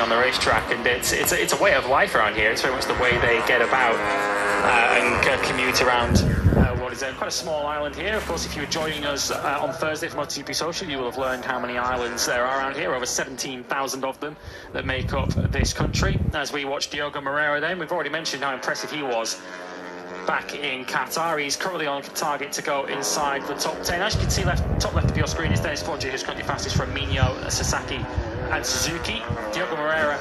on the racetrack, and it's a way of life around here. It's very much the way they get about and commute around what is quite a small island here. Of course, if you were joining us on Thursday from MotoGP Social, you will have learned how many islands there are around here, over 17,000 of them that make up this country. As we watch Diogo Moreira then, we've already mentioned how impressive he was back in Qatar. He's currently on target to go inside the top 10. As you can see, top left of your screen is Dennis Foggia, who's currently fastest from Mino, Sasaki and Suzuki. Diogo Moreira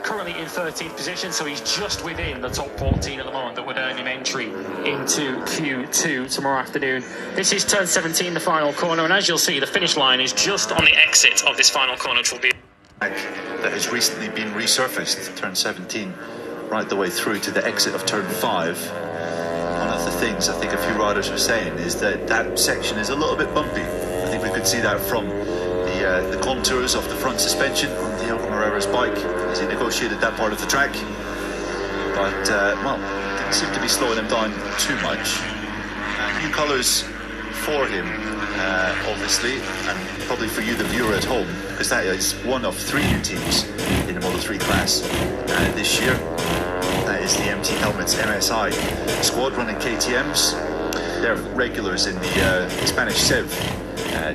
currently in 13th position, so he's just within the top 14 at the moment that would earn him entry into Q2 tomorrow afternoon. This is turn 17, the final corner, and as you'll see, the finish line is just on the exit of this final corner, which will be that has recently been resurfaced, turn 17, right the way through to the exit of turn 5. One of the things I think a few riders were saying is that that section is a little bit bumpy. I think we could see that from the contours of the front suspension on Diogo Moreira's bike as he negotiated that part of the track. But, well, didn't seem to be slowing him down too much. New colours for him, obviously, and probably for you, the viewer at home, because that is one of 3 new teams in the Moto3 class this year. That is the MT Helmets MSI squad running KTMs. They're regulars in the Spanish Sev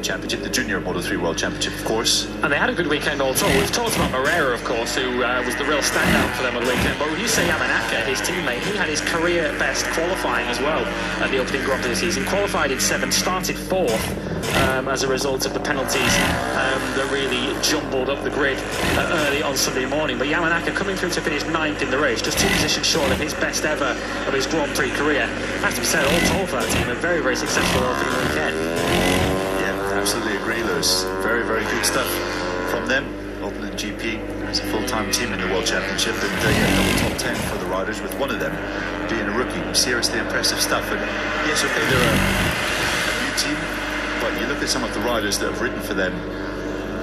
Championship, the Junior Moto3 World Championship, of course. And they had a good weekend all told. We've talked about Moreira, of course, who was the real standout for them on the weekend. But when you say Yamanaka, his teammate, he had his career best qualifying as well at the opening Grand Prix of the season. Qualified in 7th, started 4th as a result of the penalties that really jumbled up the grid early on Sunday morning. But Yamanaka coming through to finish 9th in the race, just 2 positions short of his best ever of his Grand Prix career. Has to be said, all told for that team, a very, very successful opening weekend. Absolutely agree, Lewis. Very, very good stuff from them. Opening GP as a full-time team in the World Championship, and double top 10 for the riders, with one of them being a rookie. Seriously impressive stuff. And yes, okay, they're a new team, but you look at some of the riders that have ridden for them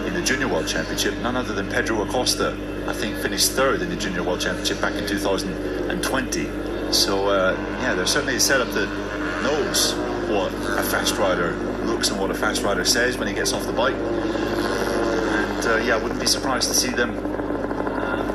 in the Junior World Championship. None other than Pedro Acosta, I think, finished 3rd in the Junior World Championship back in 2020. So yeah, they're certainly a setup that knows what a fast rider looks and what a fast rider says when he gets off the bike. And yeah, I wouldn't be surprised to see them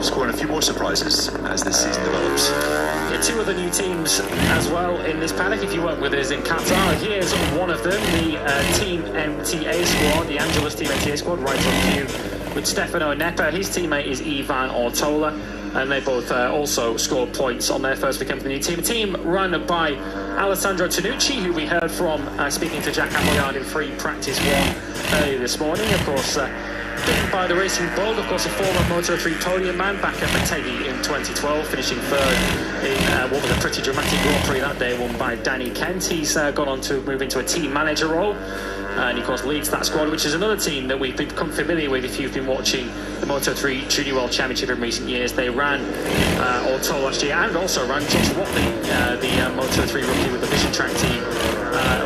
scoring a few more surprises as this season develops. Yeah, 2 other new teams as well in this paddock. If you weren't with us in Qatar, here's one of them, the Team MTA squad, the Angelus Team MTA squad, right on cue with Stefano Nepa. His teammate is Ivan Ortola, and they both also scored points on their first weekend for the new team. A team run by Alessandro Tanucci, who we heard from speaking to Jack Appleyard in free practice 1 earlier this morning. Of course, beaten by the Racing Bulls, of course, a former Moto3 podium man back at Motogp in 2012, finishing 3rd in what was a pretty dramatic Grand Prix that day, won by Danny Kent. He's gone on to move into a team manager role, and he, of course, leads that squad, which is another team that we've become familiar with if you've been watching the Moto3 Junior World Championship in recent years. They ran Auto last year, and also ran Josh Watley, the Moto3 rookie with the Vision Track team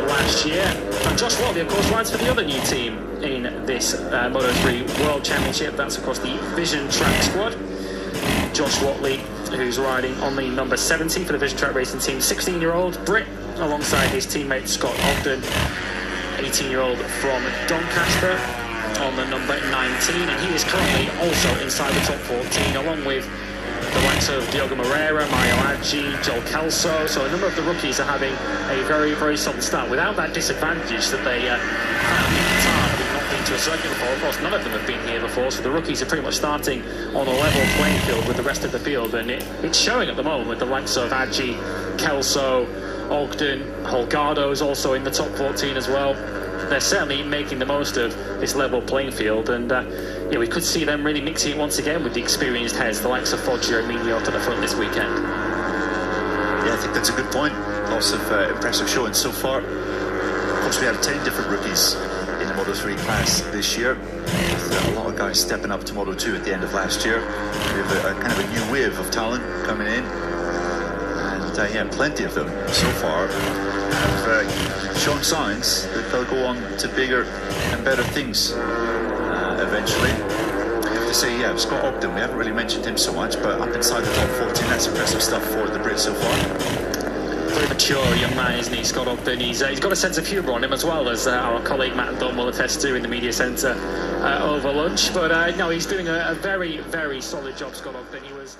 last year. And Josh Watley, of course, rides for the other new team in this Moto3 World Championship. That's, of course, the Vision Track squad. Josh Watley, who's riding on the number 70 for the Vision Track Racing team, 16-year-old Brit, alongside his teammate Scott Ogden, 18-year-old from Doncaster, on the number 19, and he is currently also inside the top 14, along with the likes of Diogo Moreira, Mario Aggi, Joel Kelso. So a number of the rookies are having a very, very solid start without that disadvantage that they found in Qatar, having not been to a circuit before. Of course, none of them have been here before, so the rookies are pretty much starting on a level playing field with the rest of the field, and it's showing at the moment with the likes of Aggi, Kelso, Ogden, Holgado is also in the top 14 as well. They're certainly making the most of this level playing field, and yeah, we could see them really mixing it once again with the experienced heads, the likes of Foggia and Mignot to the front this weekend. Yeah, I think that's a good point. Lots of impressive showing so far. Of course, we have 10 different rookies in the Moto3 class this year. A lot of guys stepping up to Moto2 at the end of last year. We have a kind of a new wave of talent coming in, and yeah, plenty of them so far have shown signs that they'll go on to bigger and better things eventually. I have to say, yeah, Scott Ogden, we haven't really mentioned him so much, but up inside the top 14, that's impressive stuff for the Brits so far. very mature young man, isn't he, Scott Ogden? He's got a sense of humour on him as well, as our colleague Matt and Don will attest to in the media centre over lunch. But no, he's doing a very, very solid job, Scott Ogden. He was